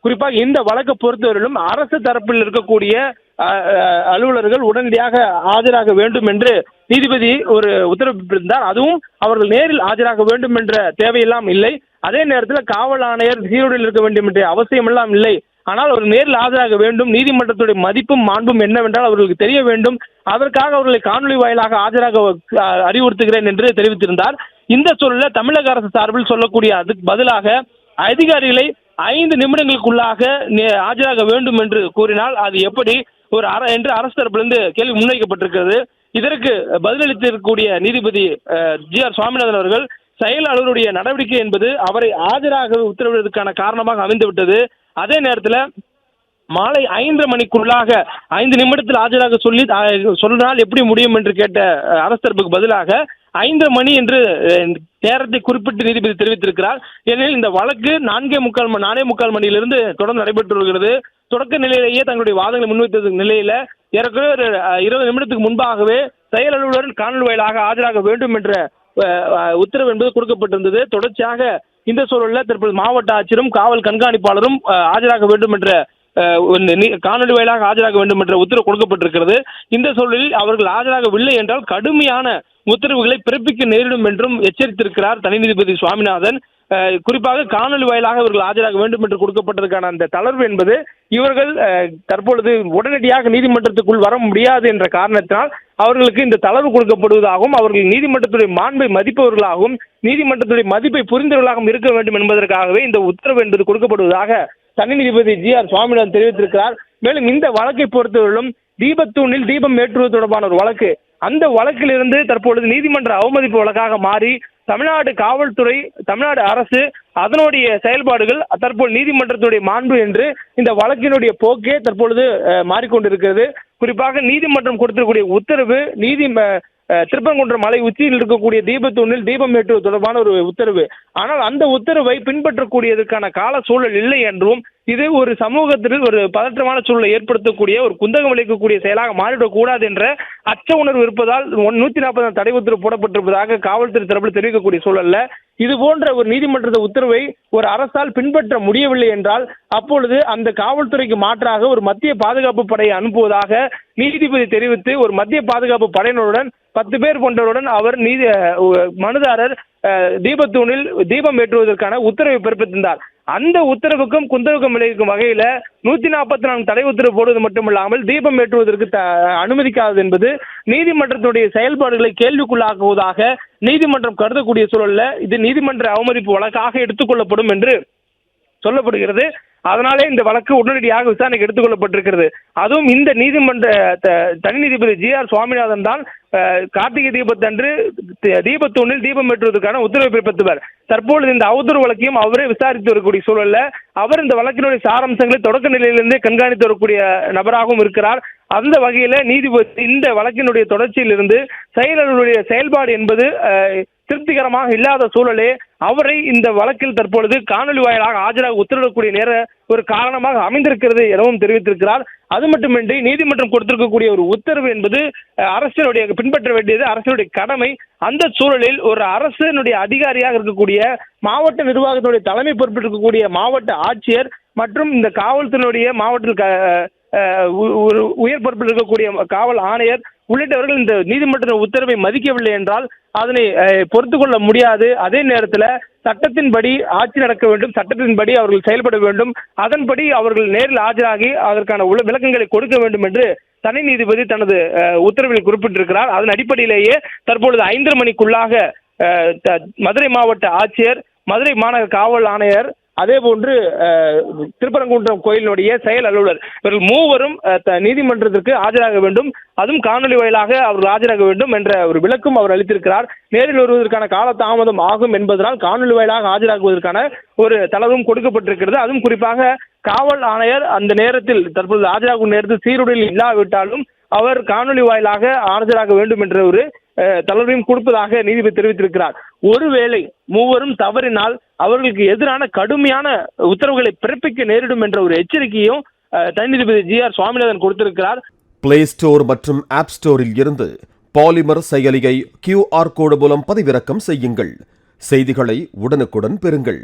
குறிப்பாக இந்த வழக்கை பொறுத்தவரையிலும் அரசு தரப்பில் இருக்கக்கூடிய அலுவலர்கள் உடனடியாக ஆஜராக வேண்டும் என்று நீதிபதி ஒரு உத்தரவிட்டிருந்தார். அதுவும் அவர்கள் நேரில் ஆஜராக வேண்டும் என்ற தேவையெல்லாம் இல்லை. அதே நேரத்தில் காவல் ஆணையர் சீருடையில் இருக்க வேண்டும் என்ற அவசியம் எல்லாம் இல்லை. ஆனால் அவர் நேரில் ஆஜராக வேண்டும். நீதிமன்றத்துடைய மதிப்பும் மாண்பும் என்னவென்றால் அவர்களுக்கு தெரிய வேண்டும். அதற்காக அவர்களை காணொலி வாயிலாக ஆஜராக அறிவுறுத்துகிறேன் என்று தெரிவித்திருந்தார். இந்த சூழலில் தமிழக அரசு சார்பில் சொல்லக்கூடிய அதுக்கு பதிலாக அதிகாரிகளை 5 நிமிடங்களுக்குள்ளாக ஆஜராக வேண்டும் என்று கூறினால் அது எப்படி என்று அரசு தரப்பிலிருந்து கேள்வி முன்வைக்கப்பட்டிருக்கிறது. இதற்கு பதிலளித்திருக்கக்கூடிய நீதிபதி ஜி.ஆர். சுவாமிநாதன் அவர்கள் செயல் அலுவலருடைய நடவடிக்கை என்பது அவரை ஆஜராக உத்தரவிடுவதற்கான காரணமாக அமைந்துவிட்டது. அதே நேரத்தில் மாலை 5:30 மணிக்குள்ளாக 5 நிமிடத்தில் ஆஜராக சொன்னால் எப்படி முடியும் என்று கேட்ட அரசு தரப்புக்கு பதிலாக 5:30 மணி என்று நேரத்தை குறிப்பிட்டு நீதிபதி தெரிவித்திருக்கிறார். ஏனெனில் இந்த வழக்கு 4:45 மணியிலிருந்து தொடர்ந்து நடைபெற்று வருகிறது. தொடக்க நிலையிலேயே தங்களுடைய வாதங்களை முன்வைத்த நிலையில ஏறக்குறைய ஒரு 20 நிமிடத்துக்கு முன்பாகவே செயல் அலுவலர் காணொலி வாயிலாக ஆஜராக வேண்டும் என்ற உத்தரவு என்பது கொடுக்கப்பட்டிருந்தது. தொடர்ச்சியாக இந்த சூழலில் தற்போது மாவட்ட ஆட்சியரும் காவல் கண்காணிப்பாளரும் ஆஜராக வேண்டும் என்ற காணொலி வாயிலாக ஆஜராக வேண்டும் என்ற உத்தரவு கொடுக்கப்பட்டிருக்கிறது. இந்த சூழலில் அவர்கள் ஆஜராகவில்லை என்றால் கடுமையான உத்தரவுகளை பிறப்பிக்க நேரிடும் என்றும் எச்சரித்திருக்கிறார் தனி நீதிபதி சுவாமிநாதன். குறிப்பாக காணொலி வாயிலாக இவர்கள் ஆஜராக வேண்டும் என்று கொடுக்கப்பட்டதற்கான அந்த தளர்வு என்பது இவர்கள் தற்பொழுது உடனடியாக நீதிமன்றத்துக்குள் வர முடியாது என்ற காரணத்தினால் அவர்களுக்கு இந்த தளர்வு கொடுக்கப்படுவதாகவும் அவர்கள் நீதிமன்றத்துடைய மாண்பை மதிப்பவர்களாகவும் நீதிமன்றத்துடைய மதிப்பை புரிந்தவர்களாகவும் இருக்க வேண்டும் என்பதற்காகவே இந்த உத்தரவு என்பது கொடுக்கப்படுவதாக தனி நீதிபதி ஜி.ஆர். சுவாமிநாதன் தெரிவித்திருக்கிறார். மேலும் இந்த வழக்கை பொறுத்தவரையிலும் தீபத்தூணில் தீபம் ஏற்றுவது தொடர்பான ஒரு வழக்கு, அந்த வழக்கிலிருந்து தற்பொழுது நீதிமன்ற அவமதிப்பு வழக்காக மாறி தமிழ்நாடு காவல்துறை, தமிழ்நாடு அரசு அதனுடைய செயல்பாடுகள் தற்போது நீதிமன்றத்துடைய மாண்பு என்று இந்த வழக்கினுடைய போக்கே தற்பொழுது மாறிக்கொண்டிருக்கிறது. குறிப்பாக நீதிமன்றம் கொடுத்திருக்கக்கூடிய உத்தரவு திருப்பரங்குன்றம் மலை உச்சியில் இருக்கக்கூடிய தீபத்தூணில் தீபம் ஏற்றுவது தொடர்பான ஒரு உத்தரவு. ஆனால் அந்த உத்தரவை பின்பற்றக்கூடியதற்கான கால சூழல் இல்லை என்றும் இது ஒரு சமூகத்தில் ஒரு பதற்றமான சூழலை ஏற்படுத்தக்கூடிய ஒரு குந்தகம் விளைவிக்கக்கூடிய செயலாக மாறிவிடக்கூடாது என்ற அச்ச உணர்வு இருப்பதால் 140 தடை உத்தரவு போடப்பட்டிருப்பதாக காவல்துறை தரப்பில் தெரிவிக்கக்கூடிய சூழல்ல இது போன்ற ஒரு நீதிமன்ற உத்தரவை ஒரு அரசால் பின்பற்ற முடியவில்லை என்றால் அப்பொழுது அந்த காவல்துறைக்கு மாற்றாக ஒரு மத்திய பாதுகாப்பு படையை அனுப்புவதாக நீதிபதி தெரிவித்து ஒரு மத்திய பாதுகாப்பு படையினருடன் 10 பேர் கொண்டவருடன் அவர் மனுதாரர் தீபத்தூணில் தீபம் ஏற்றுவதற்கான உத்தரவை பிறப்பித்திருந்தார். அந்த உத்தரவுக்கும் குந்தகம் விளைவிக்கும் வகையில 144 தடை உத்தரவு போடுவது மட்டுமில்லாமல் தீபம் ஏற்றுவதற்கு அனுமதிக்காதது என்பது நீதிமன்றத்துடைய செயல்பாடுகளை கேள்விக்குள்ளாக்குவதாக நீதிமன்றம் கருதக்கூடிய சூழல்ல இது நீதிமன்ற அவமதிப்பு வழக்காக எடுத்துக்கொள்ளப்படும் என்று சொல்லப்படுகிறது. அதனாலே இந்த வழக்கு உடனடியாக விசாரணைக்கு எடுத்துக் கொள்ளப்பட்டிருக்கிறது. அதுவும் இந்த நீதிமன்ற தனி நீதிபதி ஜி.ஆர். சுவாமிநாதன் தான் கார்த்திகை தீபத்தன்று தீபத்தூணில் தீபம் ஏற்றுவதற்கான உத்தரவை பிறப்பித்தவர். தற்பொழுது இந்த அவதூறு வழக்கையும் அவரே விசாரித்து வரக்கூடிய சூழல்ல அவர் இந்த வழக்கினுடைய சாராம்சங்களை தொடக்க நிலையிலிருந்தே கண்காணித்து வரக்கூடிய நபராகவும் இருக்கிறார். அந்த வகையில நீதிபதி இந்த வழக்கினுடைய தொடர்ச்சியிலிருந்து செயலருடைய செயல்பாடு என்பது திருப்திகரமாக இல்லாத சூழலே அவரை இந்த வழக்கில் தற்பொழுது காணொலி வாயிலாக ஆஜராக உத்தரவிடக்கூடிய நேர ஒரு காரணமாக அமைந்திருக்கிறது எனவும் தெரிவித்திருக்கிறார். அது மட்டுமின்றி நீதிமன்றம் கொடுத்திருக்கக்கூடிய ஒரு உத்தரவு என்பது அரசினுடைய பின்பற்ற வேண்டியது அரசினுடைய கடமை. அந்த சூழலில் ஒரு அரசினுடைய அதிகாரியாக இருக்கக்கூடிய மாவட்ட நிர்வாகத்தினுடைய தலைமை பொறுப்பேற்கக்கூடிய மாவட்ட ஆட்சியர் மற்றும் இந்த காவல்துறையினுடைய மாவட்டத்தில் உயர் பொறுப்பில் இருக்கக்கூடிய காவல் ஆணையர் உள்ளிட்டவர்கள் இந்த நீதிமன்ற உத்தரவை மதிக்கவில்லை என்றால் அதனை பொறுத்து கொள்ள முடியாது. அதே நேரத்தில் சட்டத்தின்படி ஆட்சி நடக்க வேண்டும், சட்டத்தின்படி அவர்கள் செயல்பட வேண்டும், அதன்படி அவர்கள் நேரில் ஆஜராகி அதற்கான விளக்கங்களை கொடுக்க வேண்டும் என்று தனி நீதிபதி தனது உத்தரவில் குறிப்பிட்டிருக்கிறார். அதன் அடிப்படையிலேயே தற்பொழுது 5:30 மணிக்குள்ளாக மதுரை மாவட்ட ஆட்சியர், மதுரை மாநகர காவல் ஆணையர், அதே போன்று திருப்பரங்குன்றம் கோயிலினுடைய செயல் அலுவலர் இவர்கள் மூவரும் நீதிமன்றத்திற்கு ஆஜராக வேண்டும், அதுவும் காணொலி வாயிலாக அவர்கள் ஆஜராக வேண்டும் என்ற ஒரு விளக்கம் அவர் அளித்திருக்கிறார். நேரில் வருவதற்கான கால தாமதம் ஆகும் என்பதனால் காணொலி வாயிலாக ஆஜராகுவதற்கான ஒரு தளர்வும் கொடுக்கப்பட்டிருக்கிறது. அதுவும் குறிப்பாக காவல் ஆணையர் அந்த நேரத்தில் தற்போது ஆஜராகும் நேரத்தில் சீருடையில் இல்லாவிட்டாலும் அவர் காணொலி வாயிலாக ஆஜராக வேண்டும் என்ற ஒரு தளர்வையும் கொடுப்பதாக நீதிபதி தெரிவித்திருக்கிறார். ஒருவேளை மூவரும் தவறினால் அவர்களுக்கு எதிரான கடுமையான உத்தரவுகளை பிறப்பிக்க நேரிடும் என்ற ஒரு எச்சரிக்கையும் தனி நீதிபதி ஜி.ஆர். சுவாமிநாதன் கொடுத்திருக்கிறார். பிளே ஸ்டோர் மற்றும் ஆப் ஸ்டோரில் இருந்து பாலிமர் செயலியை QR கோடு மூலம் பதிவிறக்கம் செய்யுங்கள். செய்திகளை உடனுக்குடன் பெறுங்கள்.